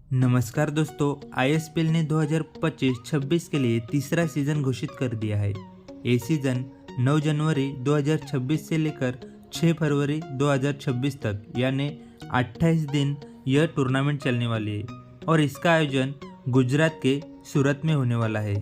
नमस्कार दोस्तों, आईएसपीएल ने 2025-26 के लिए तीसरा सीजन घोषित कर दिया है। ये सीजन 9 जनवरी 2026 से लेकर 6 फरवरी 2026 तक यानी 28 दिन यह टूर्नामेंट चलने वाली है और इसका आयोजन गुजरात के सूरत में होने वाला है।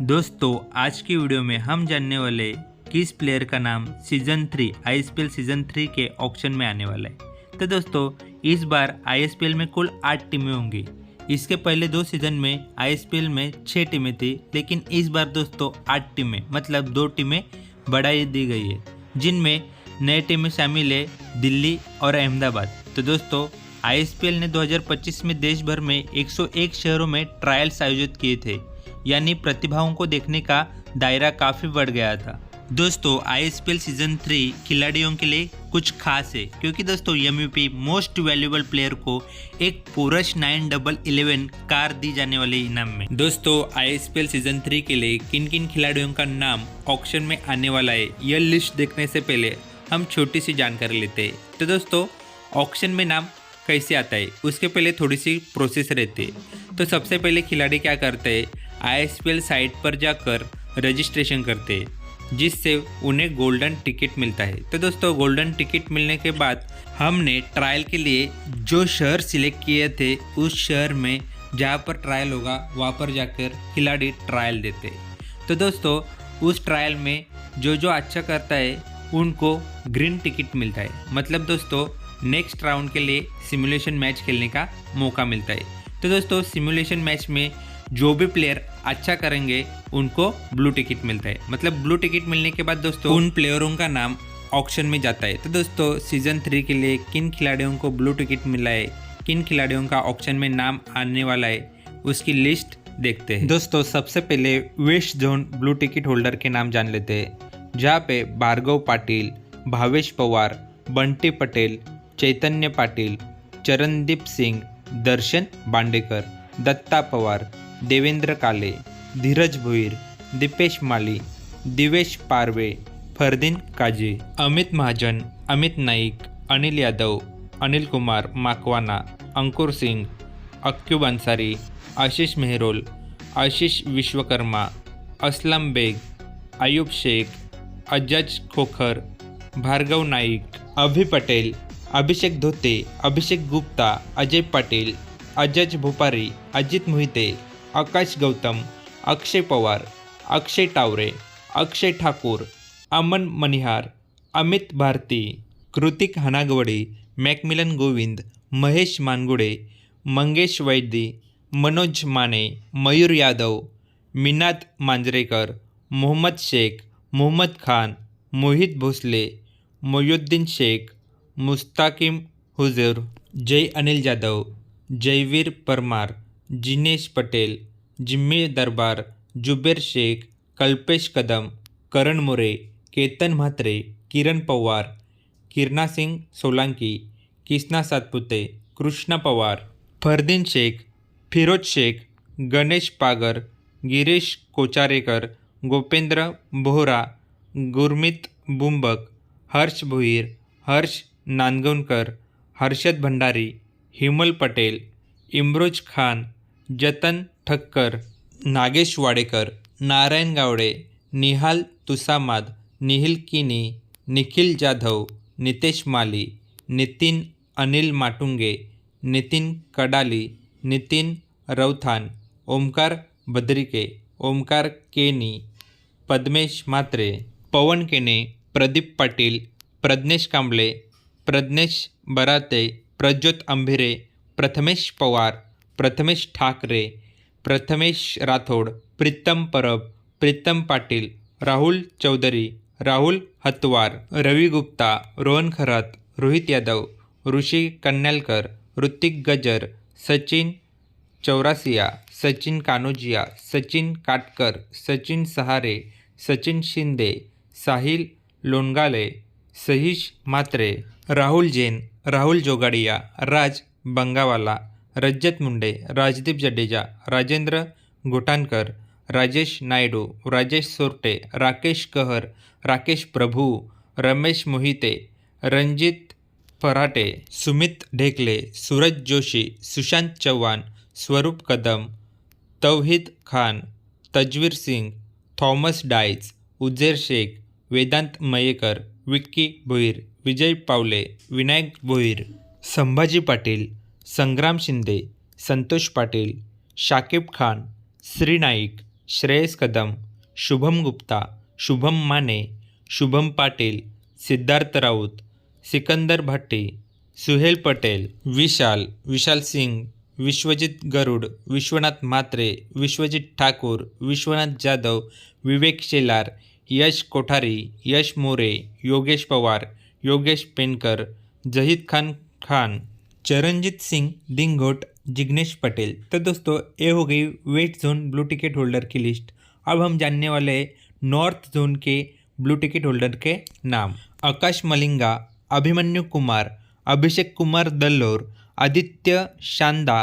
दोस्तों, आज की वीडियो में हम जानने वाले किस प्लेयर का नाम सीजन 3 आईएसपीएल सीजन 3 के ऑक्शन में आने वाला है। तो दोस्तों, इस बार आईएसपीएल में कुल 8 टीमें होंगी। इसके पहले 2 सीजन में आईएसपीएल में 6 टीमें थी, लेकिन इस बार दोस्तों 8 टीमें मतलब 2 टीमें बढ़ाई दी गई है, जिनमें नए टीमें शामिल है दिल्ली और अहमदाबाद। तो दोस्तों, आईएसपीएल ने 2025 में देश भर में 101 शहरों में ट्रायल्स आयोजित किए थे, यानी प्रतिभाओं को देखने का दायरा काफ़ी बढ़ गया था। दोस्तों, आईएसपीएल सीजन 3 खिलाड़ियों के लिए कुछ खास है, क्योंकि दोस्तों एमवीपी मोस्ट वैल्यूएबल प्लेयर को एक पोरश 911 कार दी जाने वाले इनाम में। दोस्तों, आईएसपीएल सीजन 3 के लिए किन किन खिलाड़ियों का नाम ऑक्शन में आने वाला है, यह लिस्ट देखने से पहले हम छोटी सी जानकारी लेते हैं। तो दोस्तों, ऑक्शन में नाम कैसे आता है उसके पहले थोड़ी सी प्रोसेस रहती है। तो सबसे पहले खिलाड़ी क्या करते हैं, आईएसपीएल साइट पर जाकर रजिस्ट्रेशन करते हैं, जिससे उन्हें गोल्डन टिकट मिलता है। तो दोस्तों, गोल्डन टिकट मिलने के बाद हमने ट्रायल के लिए जो शहर सिलेक्ट किए थे, उस शहर में जहाँ पर ट्रायल होगा वहाँ पर जाकर खिलाड़ी ट्रायल देते हैं। तो दोस्तों, उस ट्रायल में जो जो अच्छा करता है उनको ग्रीन टिकट मिलता है, मतलब दोस्तों नेक्स्ट राउंड के लिए सिमुलेशन मैच खेलने का मौका मिलता है। तो दोस्तों, सिमुलेशन मैच में जो भी प्लेयर अच्छा करेंगे उनको ब्लू टिकट मिलता है, मतलब ब्लू टिकट मिलने के बाद दोस्तों उन प्लेयरों का नाम ऑक्शन में जाता है। तो दोस्तों, सीजन 3 के लिए किन खिलाड़ियों को ब्लू टिकट मिला है, किन खिलाड़ियों का ऑक्शन में नाम आने वाला है, उसकी लिस्ट देखते हैं। दोस्तों, सबसे पहले west zone blue ticket holder के नाम जान लेते हैं, जहाँ पे भार्गव पाटिल, भावेश पवार, बंटी पटेल, चैतन्य पाटिल, चरणदीप सिंह, दर्शन बांडेकर, दत्ता पवार, देवेंद्र काले, धीरज भोईर, दीपेश माली, दिवेश पारवे, फरदीन काजी, अमित महाजन, अमित नाईक, अनिल यादव, अनिल कुमार माकवाना, अंकुर सिंह, अक्यूब अंसारी, आशीष मेहरोल, आशीष विश्वकर्मा, असलम बेग, अयूब शेख, अजज खोखर, भार्गव नाईक, अभि पटेल, अभिषेक धोते, अभिषेक गुप्ता, अजय पाटिल, अजज भोपारी, अजित मोहिते, आकाश गौतम, अक्षय पवार, अक्षय टावरे, अक्षय ठाकुर, अमन मनिहार, अमित भारती, कृतिक हनागवडे, मॅकमिलन गोविंद, महेश मानगुडे, मंगेश वैद्य, मनोज माने, मयूर यादव, मिनाद मांजरेकर, मोहम्मद शेख, मोहम्मद खान, मोहित भोसले, मोयुद्दीन शेख, मुस्ताकिम हुजूर, जय अनिल जाधव, जयवीर परमार, जिनेश पटेल, जिम्मी दरबार, जुबेर शेख, कल्पेश कदम, करण मोरे, केतन म्हात्रे, किरण पवार, किरणा सिंह सोलंकी, किसना सातपुते, कृष्णा पवार, फरदीन शेख, फिरोज शेख, गणेश पागर, गिरीश कोचारेकर, गोपेंद्र बोहरा, गुरमीत बुंबक, हर्ष भोईर, हर्ष नांदगावकर, हर्षद भंडारी, हिमल पटेल, इम्रोज खान, जतन ठक्कर, नागेश वाडेकर, नारायण गावडे, निहाल तुसामाद, निहिल किनी, निखिल जाधव, नितेश माली, नितिन अनिल माटुंगे, नितिन कडाली, नितिन रौथान, ओमकार बद्रिके, ओमकार केनी, पद्मेश म्हात्रे, पवन केने, प्रदीप पाटील, प्रज्ञेश कांबळे, प्रज्ञेश बराते, प्रज्योत अंभिरे, प्रथमेश पवार, प्रथमेश ठाकरे, प्रथमेश राठोड, प्रीतम परब, प्रीतम पाटील, राहुल चौधरी, राहुल हतवार, रवी गुप्ता, रोहन खरात, रोहित यादव, ऋषी कन्यालकर, ऋतिक गजर, सचिन चौरासिया, सचिन कानोजिया, सचिन काटकर, सचिन सहारे, सचिन शिंदे, साहिल लोणगाले, सहीश म्हात्रे, राहुल जैन, राहुल जोगाडिया, राज बंगावाला, रजत मुंडे, राजदीप जडेजा, राजेंद्र घोटानकर, राजेश नायडू, राजेश सोरटे, राकेश कहर, राकेश प्रभू, रमेश मोहिते, रणजित फराटे, सुमित ढेकले, सूरज जोशी, सुशांत चव्हाण, स्वरूप कदम, तौहीद खान, तजवीर सिंग, थॉमस डायच, उजेर शेख, वेदांत मयेकर, विक्की भोईर, विजय पावले, विनायक भोईर, संभाजी पाटील, संग्राम शिंदे, संतोष पाटील, शाकिब खान, श्री नाईक, श्रेयस कदम, शुभम गुप्ता, शुभम माने, शुभम पाटील, सिद्धार्थ राऊत, सिकंदर भट्टी, सुहेल पटेल, विशाल सिंग, विश्वजित गरुड, विश्वनाथ म्हात्रे, विश्वजित ठाकूर, विश्वनाथ जाधव, विवेक शेलार, यश कोठारी, यश मोरे, योगेश पवार, योगेश पेनकर, जहीद खान, चरणजीत सिंह दिंगोट, जिग्नेश पटेल। तो दोस्तों ये हो गई waste zone blue ticket holder की लिस्ट। अब हम जानने वाले हैं नॉर्थ जोन के ब्लू टिकट होल्डर के नाम। आकाश मलिंगा, अभिमन्यु कुमार, अभिषेक कुमार दल्लोर, आदित्य शांदा,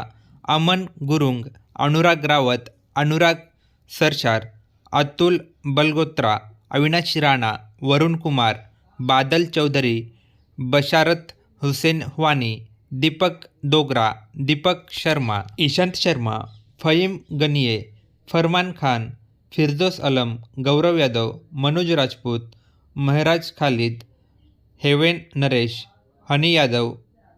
अमन गुरुंग, अनुराग रावत, अनुराग सरशार, अतुल बलगोत्रा, अविनाश राणा, वरुण कुमार, बादल चौधरी, बशारत हुसैन वानी, दीपक डोगरा, दीपक शर्मा, ईशांत शर्मा, फ़हीम गनिये, फरमान खान, फिरदौस आलम, गौरव यादव, मनोज राजपूत, महराज खालिद, हेवेन नरेश, हनी यादव,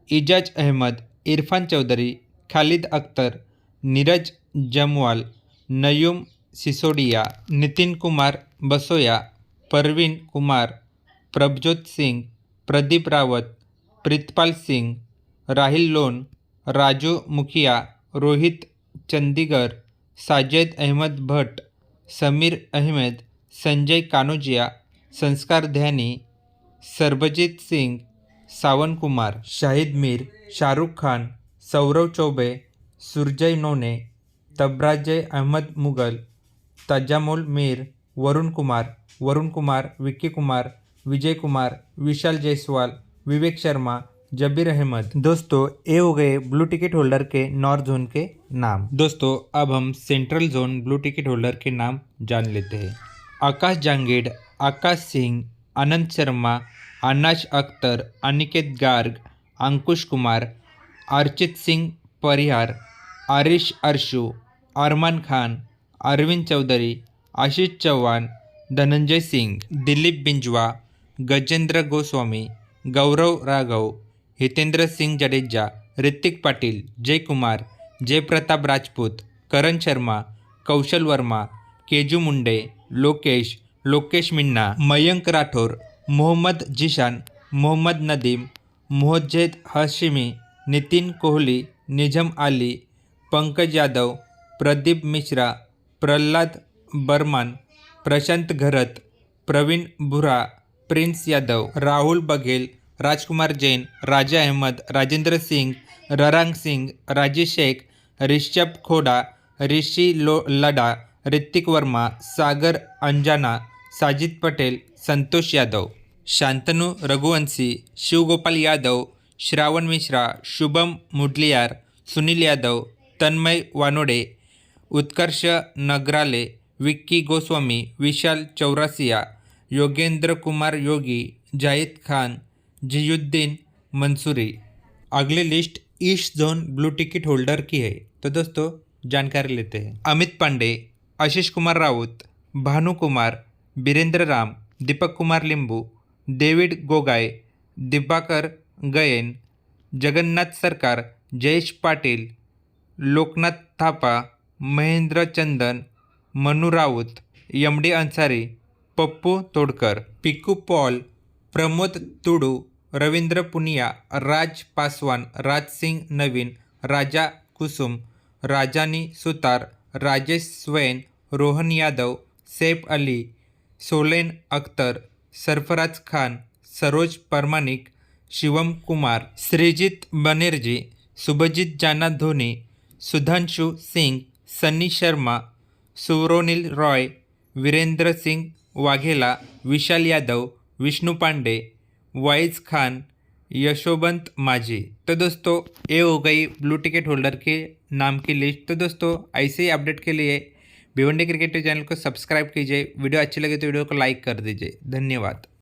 इजाज अहमद, इरफान चौधरी, खालिद अख्तर, नीरज जमवाल, नयूम सिसोडिया, नितिन कुमार बसोया, परवीन कुमार, प्रभजोत सिंग, प्रदीप रावत, प्रितपाल सिंग, राहिल लोन, राजू मुखिया, रोहित चंदीगर, साजेद अहमद भट्ट, समीर अहमद, संजय कानोजिया, संस्कार ध्यानी, सरबजीत सिंग, सावन कुमार, शाहिद मीर, शाहरुख खान, सौरव चौबे, सुरजय नोने, तबराजय अहमद मुगल, तजामुल मीर, वरुण कुमार, विक्की कुमार, विजय कुमार, विशाल जायसवाल, विवेक शर्मा, जबीर अहमद। दोस्तों ये हो गए ब्लू टिकट होल्डर के नॉर्थ जोन के नाम। दोस्तों अब हम central zone blue ticket holder के नाम जान लेते हैं। आकाश जांगीड़, आकाश सिंह, आनंद शर्मा, अनाज अख्तर, अनिकेत गार्ग, अंकुश कुमार, अर्चित सिंह परिहार, आरिश अर्शु, अरमान खान, अरविंद चौधरी, आशीष चौहान, धनंजय सिंह, दिलीप बिंजवा, गजेंद्र गोस्वामी, गौरव राघव, हितेंद्र सिंह जडेजा, ऋतिक पाटिल, जय कुमार, जयप्रताप राजपूत, करण शर्मा, कौशल वर्मा, केजू मुंडे, लोकेश मिन्ना, मयंक राठौर, मोहम्मद जिशान, मोहम्मद नदीम, मोहज्जेद हाशिमी, नितिन कोहली, निजम आली, पंकज यादव, प्रदीप मिश्रा, प्रल्हाद बर्मन, प्रशांत घरत, प्रवीण बुरा, प्रिंस यादव, राहुल बघेल, राजकुमार जैन, राजा अहमद, राजेंद्र सिंग, ररांग सिंग, राजी शेख, ऋषभ खोडा, ऋषि लडा, ऋतिक वर्मा, सागर अंजाना, साजिद पटेल, संतोष यादव, शांतनु रघुवंशी, शिवगोपाल यादव, श्रावण मिश्रा, शुभम मुडलियार, सुनील यादव, तन्मय वानोडे, उत्कर्ष नगराले, विक्की गोस्वामी, विशाल चौरासिया, योगेंद्र कुमार योगी, जाहिद खान, जियुद्दीन मंसूरी। अगली list east zone blue ticket holder की है। तो दोस्तों जानकारी लेते हैं। अमित पांडे, आशीष कुमार राउत, भानु कुमार, बीरेंद्र राम, दीपक कुमार लिंबू, डेविड गोगाय, दिबाकर गयन, जगन्नाथ सरकार, जयेश पाटील, लोकनाथ थापा, महेंद्र चंदन, मनु राऊत, एमडी अंसारी, पप्पू तोडकर, पिकू पॉल, प्रमोद तुडू, रवींद्र पुनिया, राज पासवान, राज सिंग नवीन, राजा कुसुम, राजानी सुतार, राजेश स्वैन, रोहन यादव, सैफ अली, सोलेन अख्तर, सरफराज खान, सरोज परमानिक, शिवम कुमार, श्रीजीत बनर्जी, शुभजीत जाना धोनी, सुधांशु सिंह, सनी शर्मा, सुरोनिल रॉय, वीरेंद्र सिंह वाघेला, विशाल यादव, विष्णु पांडे, वाइज खान, यशोबंत माझी। तो दोस्तों ये हो गई ब्लू टिकट होल्डर के नाम की लिस्ट। तो दोस्तों ऐसे ही अपडेट के लिए भिवंडी क्रिकेट चैनल को सब्सक्राइब कीजिए। वीडियो अच्छी लगे तो वीडियो को लाइक कर दीजिए। धन्यवाद।